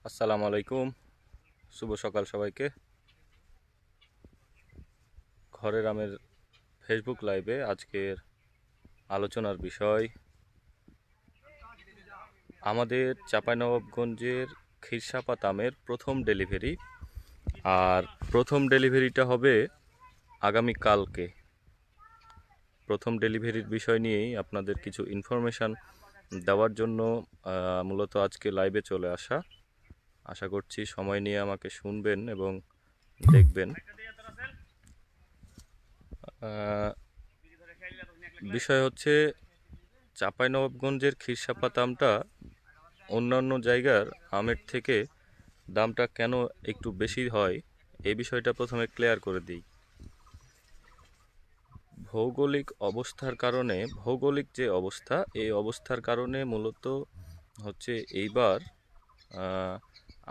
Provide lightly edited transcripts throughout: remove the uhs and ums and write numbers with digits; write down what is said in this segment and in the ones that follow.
আসসালামু আলাইকুম, শুভ সকাল সবাইকে। ঘরের আমের ফেসবুক লাইভে আজকের আলোচনার বিষয় আমাদের চাঁপাইনবাবগঞ্জের খিরসাপাত আমের প্রথম ডেলিভারি। আর প্রথম ডেলিভারিটা হবে আগামীকালকে। প্রথম ডেলিভারির বিষয় নিয়েই আপনাদের কিছু ইনফরমেশান দেওয়ার জন্য মূলত আজকে লাইভে চলে আসা। আশা করছি সময় নিয়ে আমাকে শুনবেন এবং দেখবেন। বিষয় হচ্ছে চাঁপাইনবাবগঞ্জের খিরসাপাত আমটা অন্যান্য জায়গার আমের থেকে দামটা কেন একটু বেশি হয়, এই বিষয়টা প্রথমে ক্লিয়ার করে দিই। ভৌগোলিক অবস্থার কারণে, ভৌগোলিক যে অবস্থা, এই অবস্থার কারণে মূলত হচ্ছে এইবার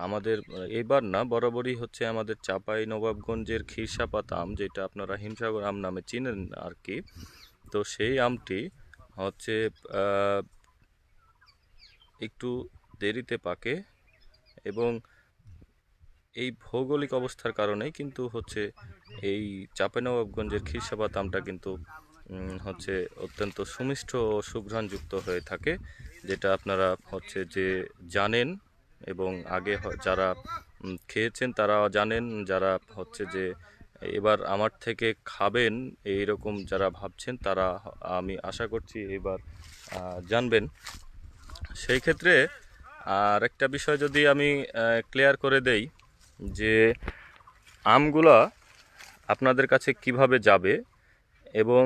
আমাদের এইবার না বরাবরই হচ্ছে আমাদের চাঁপাইনবাবগঞ্জের খিরসাপাত আম, যেটা আপনারা হিমসাগর আম নামে চিনেন আর কি। তো সেই আমটি হচ্ছে একটু দেরিতে পাকে এবং এই ভৌগোলিক অবস্থার কারণেই কিন্তু হচ্ছে এই চাঁপাইনবাবগঞ্জের খিরসাপাত আমটা কিন্তু হচ্ছে অত্যন্ত সুমিষ্ট ও সুঘ্রাণযুক্ত হয়ে থাকে, যেটা আপনারা হচ্ছে যে জানেন এবং আগে যারা খেয়েছেন তারা জানেন, যারা হচ্ছে যে এবার আমার থেকে খাবেন এইরকম যারা ভাবছেন তারা আমি আশা করছি এবার জানবেন। সেই ক্ষেত্রে আর একটা বিষয় যদি আমি ক্লিয়ার করে দেই যে আমগুলা আপনাদের কাছে কিভাবে যাবে এবং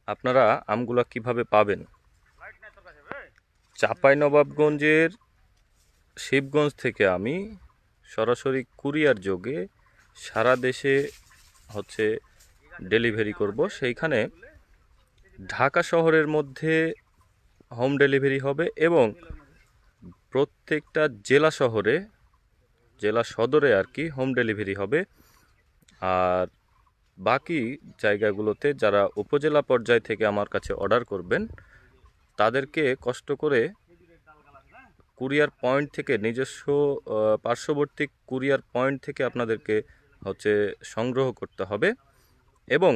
আপনারা আমগুলা কিভাবে পাবেন। চাঁপাইনবাবগঞ্জের শিবগঞ্জ থেকে আমি সরাসরি কুরিয়ার যোগে সারা দেশে হচ্ছে ডেলিভারি করব। সেইখানে ঢাকা শহরের মধ্যে হোম ডেলিভারি হবে এবং প্রত্যেকটা জেলা শহরে, জেলা সদরে আর কি হোম ডেলিভারি হবে। আর বাকি জায়গাগুলোতে যারা উপজেলা পর্যায় থেকে আমার কাছে অর্ডার করবেন তাদেরকে কষ্ট করে কুরিয়ার পয়েন্ট থেকে, নিজস্ব পার্শ্ববর্তী কুরিয়ার পয়েন্ট থেকে আপনাদেরকে হচ্ছে সংগ্রহ করতে হবে। এবং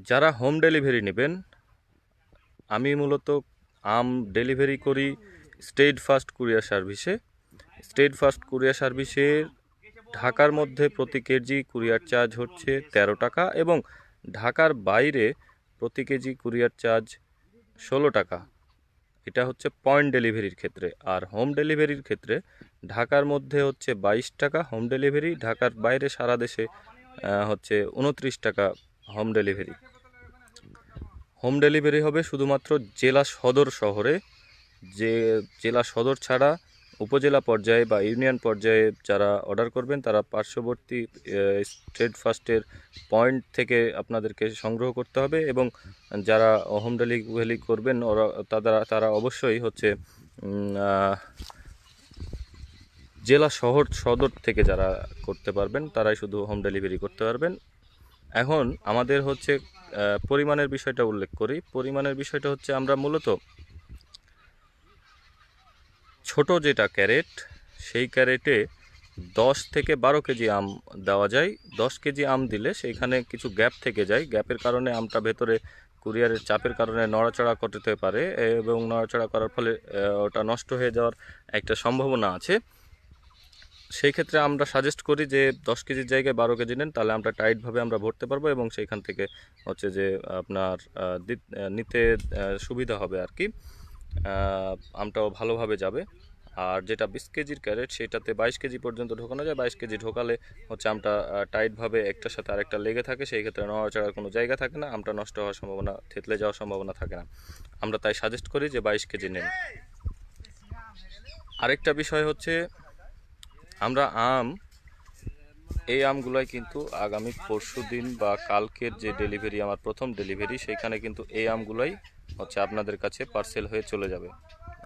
যারা হোম ডেলিভারি নেবেন, আমি মূলত আম ডেলিভারি করি স্টেট ফার্স্ট কুরিয়ার সার্ভিসে। স্টেট ফার্স্ট কুরিয়ার সার্ভিসের ঢাকার মধ্যে প্রতি কেজি কুরিয়ার চার্জ হচ্ছে 13 টাকা এবং ঢাকার বাইরে প্রতি কেজি কুরিয়ার চার্জ 16 টাকা। এটা হচ্ছে পয়েন্ট ডেলিভারির ক্ষেত্রে। আর হোম ডেলিভারির ক্ষেত্রে ঢাকার মধ্যে হচ্ছে 22 টাকা হোম ডেলিভারি, ঢাকার বাইরে সারা দেশে হচ্ছে 29 টাকা হোম ডেলিভারি। হোম ডেলিভারি হবে শুধুমাত্র জেলা সদর শহরে। যে জেলা সদর ছাড়া উপজেলা পর্যায়ে বা ইউনিয়ন পর্যায়ে যারা অর্ডার করবেন তারা পার্শ্ববর্তী স্টেট ফার্স্টের পয়েন্ট থেকে আপনাদেরকে সংগ্রহ করতে হবে। এবং যারা হোম ডেলিভারি করবেন ওরা তারা অবশ্যই হচ্ছে জেলা সদর থেকে যারা করতে পারবেন তারাই শুধু হোম ডেলিভারি করতে পারবেন। এখন আমাদের হচ্ছে পরিমাণের বিষয়টা উল্লেখ করি। পরিমাণের বিষয়টা হচ্ছে আমরা মূলত ছোট যেটা ক্যারেট, সেই ক্যারেটে 10 থেকে 12 কেজি আম দেওয়া যায়। 10 কেজি আম দিলে সেইখানে কিছু গ্যাপ থেকে যায়, গ্যাপের কারণে আমটা ভেতরে কুরিয়ারের চাপের কারণে নড়াচড়া করতে পারে এবং নড়াচড়া করার ফলে ওটা নষ্ট হয়ে যাওয়ার একটা সম্ভাবনা আছে। সেই ক্ষেত্রে আমরা সাজেস্ট করি যে 10 কেজির জায়গায় 12 কেজি নেন, তাহলে আমরা টাইটভাবে আমরা ভরতে পারবো এবং সেইখান থেকে হচ্ছে যে আপনার নিতে সুবিধা হবে আর কি, আমটাও ভালোভাবে যাবে। আর যেটা 20 কেজির ক্যারেট সেটাতে 22 কেজি পর্যন্ত ঢোকানো যায়। 22 কেজি ঢোকালে হচ্ছে আমটা টাইটভাবে একটার সাথে আরেকটা লেগে থাকে, সেই ক্ষেত্রে নড়াচড়ার কোনো জায়গা থাকে না, আমটা নষ্ট হওয়ার সম্ভাবনা, থেতলে যাওয়ার সম্ভাবনা থাকে না। আমরা তাই সাজেস্ট করি যে 22 কেজি নেন। আরেকটা বিষয় হচ্ছে আমরা এই আমগুলাই কিন্তু আগামী পরশুদিন বা কালকের যে ডেলিভারি, আমার প্রথম ডেলিভারি, সেইখানে কিন্তু এই আমগুলাই হচ্ছে আপনাদের কাছে পার্সেল হয়ে চলে যাবে।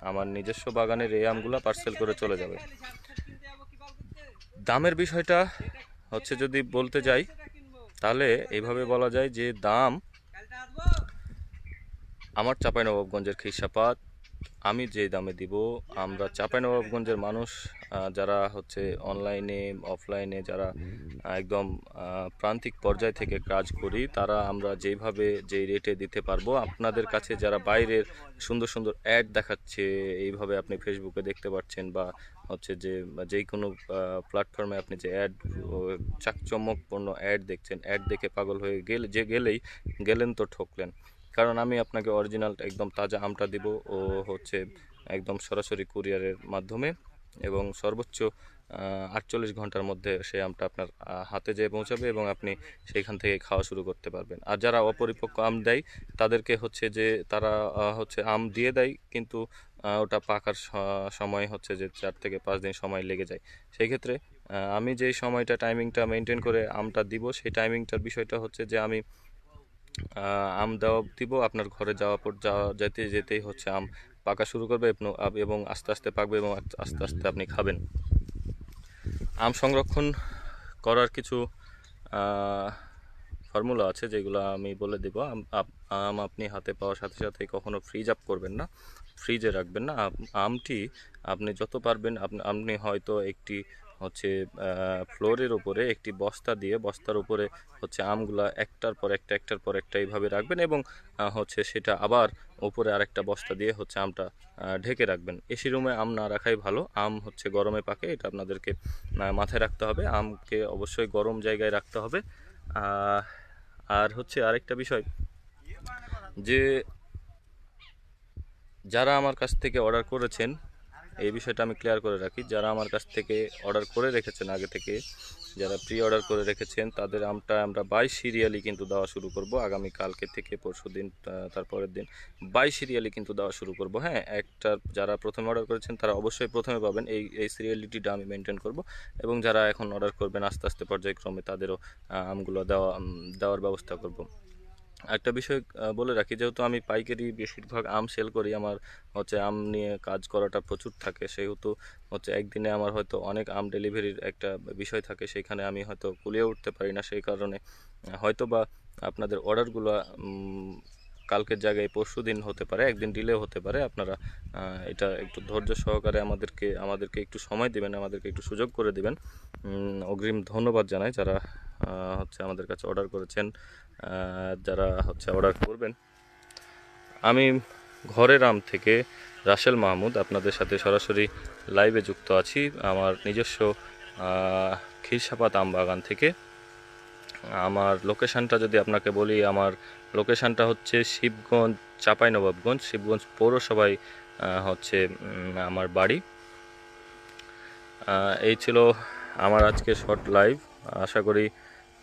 আমার নিজস্ব বাগানের এই আমগুলা পার্সেল করে চলে যাবে। দামের বিষয়টা হচ্ছে যদি বলতে যাই তাহলে এইভাবে বলা যায় যে দাম আমার চাঁপাইনবাবগঞ্জের খিরসাপাত আমি যে দামে দিব, আমরা চাঁপাইনবাবগঞ্জের মানুষ যারা হচ্ছে অনলাইনে অফলাইনে যারা একদম প্রান্তিক পর্যায় থেকে কাজ করি, তারা আমরা যেইভাবে যেই রেটে দিতে পারবো আপনাদের কাছে। যারা বাইরের সুন্দর সুন্দর অ্যাড দেখাচ্ছে, এইভাবে আপনি ফেসবুকে দেখতে পাচ্ছেন বা হচ্ছে যে কোনো প্ল্যাটফর্মে আপনি যে অ্যাড, চাকচমকপূর্ণ অ্যাড দেখছেন, অ্যাড দেখে পাগল হয়ে গেলেন তো ঠকলেন। কারণ আমি আপনাকে অরিজিনাল একদম তাজা আমটা দিব, ও হচ্ছে একদম সরাসরি কুরিয়ারের মাধ্যমে, এবং সর্বোচ্চ 48 ঘন্টার মধ্যে সেই আমটা আপনার হাতে যেয়ে পৌঁছাবে এবং আপনি সেইখান থেকে খাওয়া শুরু করতে পারবেন। আর যারা অপরিপক্ক আম দেয়, তাদেরকে হচ্ছে যে তারা হচ্ছে আম দিয়ে দেয়, কিন্তু ওটা পাকার সময় হচ্ছে যে 4 থেকে 5 দিন সময় লেগে যায়। সেই ক্ষেত্রে আমি যেই সময়টা টাইমিংটা মেনটেন করে আমটা দিব, সেই টাইমিংটার বিষয়টা হচ্ছে যে আমি আম দেওয়া দিব, আপনার ঘরে যেতে যেতেই হচ্ছে আম পাকা শুরু করবে এবং আস্তে আস্তে পাকবে এবং আস্তে আস্তে আপনি খাবেন। আম সংরক্ষণ করার কিছু ফর্মুলা আছে, যেগুলো আমি বলে দেব। আম আপনি হাতে পাওয়ার সাথে সাথে কখনো ফ্রিজ আপ করবেন না, ফ্রিজে রাখবেন না। আমটি আপনি যত পারবেন, আপনি হয়তো একটি হচ্ছে ফ্লোরের উপরে একটি বস্তা দিয়ে, বস্তার উপরে হচ্ছে আমগুলা একটার পর একটা এইভাবে রাখবেন, এবং হচ্ছে সেটা আবার উপরে আরেকটা বস্তা দিয়ে হচ্ছে আমটা ঢেকে রাখবেন। এসি রুমে আম না রাখাই ভালো, আম হচ্ছে গরমে পাকে, এটা আপনাদেরকে মাথায় রাখতে হবে। আমকে অবশ্যই গরম জায়গায় রাখতে হবে। আর হচ্ছে আরেকটা বিষয়, যে যারা আমার কাছ থেকে অর্ডার করেছেন, এই বিষয়টা আমি ক্লিয়ার করে রাখি, যারা আমার কাছ থেকে অর্ডার করে রেখেছেন আগে থেকে, যারা প্রি অর্ডার করে রেখেছেন, তাদের আমটা আমরা 22 সিরিয়ালি কিন্তু দেওয়া শুরু করব। আগামী কালকে থেকে পরশু দিন, তারপরের দিন 22 সিরিয়ালি কিন্তু দেওয়া শুরু করব। হ্যাঁ, যারা প্রথমে অর্ডার করেছেন তারা অবশ্যই প্রথমে পাবেন, এই সিরিয়ালিটিটা আমি মেনটেন করব। এবং যারা এখন অর্ডার করবেন আস্তে আস্তে পর্যায়ক্রমে, তাদেরও আমগুলো দেওয়ার ব্যবস্থা করব। একটা বিষয় বলে রাখি, যেহেতু আমি পাইকারি বেশিরভাগ আম সেল করি, আমার হচ্ছে আম নিয়ে কাজ করাটা প্রচুর থাকে, সেহেতু হচ্ছে একদিনে আমার হয়তো অনেক আম ডেলিভারির একটা বিষয় থাকে, সেখানে আমি হয়তো কুলিয়ে উঠতে পারি না। সেই কারণে হয়তো বা আপনাদের অর্ডারগুলো কালকের জায়গায় পরশু দিন হতে পারে, একদিন ডিলেও হতে পারে। আপনারা এটা একটু ধৈর্য সহকারে আমাদেরকে একটু সময় দিবেন, আমাদেরকে একটু সুযোগ করে দিবেন। অগ্রিম ধন্যবাদ জানাই যারা হচ্ছে আমাদের কাছে অর্ডার করেছেন, যারা হচ্ছে অর্ডার করবেন। আমি ঘরের আম থেকে রাসেল মাহমুদ আপনাদের সাথে সরাসরি লাইভে যুক্ত আছি, আমার নিজস্ব খিরসাপাত আম বাগান থেকে। আমার লোকেশানটা যদি আপনাকে বলি, আমার লোকেশানটা হচ্ছে শিবগঞ্জ, চাঁপাইনবাবগঞ্জ, শিবগঞ্জ পৌরসভায় হচ্ছে আমার বাড়ি। এই ছিল আমার আজকে শর্ট লাইভ। আশা করি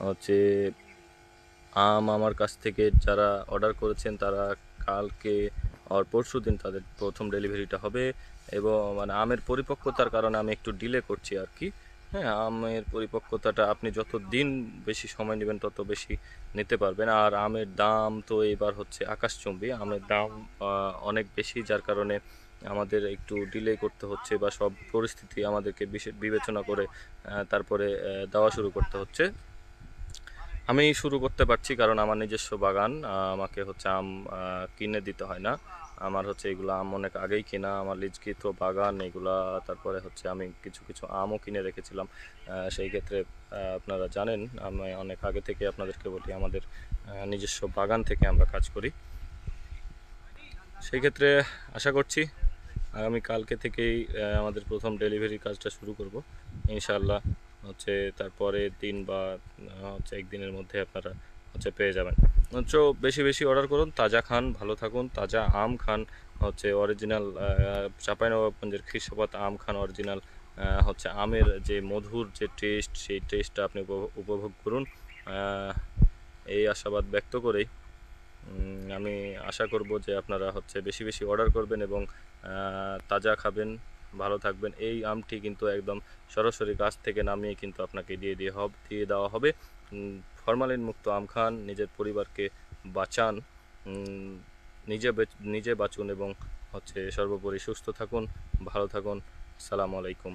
হচ্ছে আম আমার কাছ থেকে যারা অর্ডার করেছেন, তারা কালকে আর পরশু দিন তাদের প্রথম ডেলিভারিটা হবে। এবং মানে আমের পরিপক্কতার কারণে আমি একটু ডিলে করছি আর কি। হ্যাঁ, আমের পরিপক্কতাটা আপনি যত দিন বেশি সময় নেবেন তত বেশি নিতে পারবেন। আর আমের দাম তো এবার হচ্ছে আকাশচুম্বী, আমের দাম অনেক বেশি, যার কারণে আমাদের একটু ডিলে করতে হচ্ছে, বা সব পরিস্থিতি আমাদেরকে বিবেচনা করে তারপরে দেওয়া শুরু করতে হচ্ছে। আমি শুরু করতে পারছি কারণ আমার নিজস্ব বাগান, আমাকে হচ্ছে আম কিনে দিতে হয় না। আমার হচ্ছে এগুলো আম অনেক আগেই কেনা, আমার লিজকৃত বাগান এগুলা। তারপরে হচ্ছে আমি কিছু কিছু আমও কিনে রেখেছিলাম। সেই ক্ষেত্রে আপনারা জানেন, আমি অনেক আগে থেকে আপনাদেরকে বলি, আমাদের নিজস্ব বাগান থেকে আমরা কাজ করি। সেই ক্ষেত্রে আশা করছি আগামী কালকে থেকেই আমাদের প্রথম ডেলিভারি কাজটা শুরু করব ইনশাআল্লাহ। হচ্ছে তারপরে দিন বা হচ্ছে একদিনের মধ্যে আপনারা হচ্ছে পেয়ে যাবেন। হচ্ছে বেশি বেশি অর্ডার করুন, তাজা খান, ভালো থাকুন, তাজা আম খান, হচ্ছে অরিজিনাল চাঁপাইনবাবগঞ্জের খিরসাপাত আম খান, অরিজিনাল হচ্ছে আমের যে মধুর যে টেস্ট, সেই টেস্টটা আপনি উপভোগ করুন। এই আশাবাদ ব্যক্ত করেই আমি আশা করব যে আপনারা হচ্ছে বেশি বেশি অর্ডার করবেন এবং তাজা খাবেন, ভালো থাকবেন। এই আমটি কিন্তু একদম সরাসরি গাছ থেকে নামিয়ে কিন্তু আপনাকে দিয়ে দেওয়া হবে। ফরমালিন মুক্ত আম খান, নিজের পরিবারকে বাঁচান, নিজে বাঁচুন এবং হচ্ছে সর্বোপরি সুস্থ থাকুন, ভালো থাকুন। আসসালামু আলাইকুম।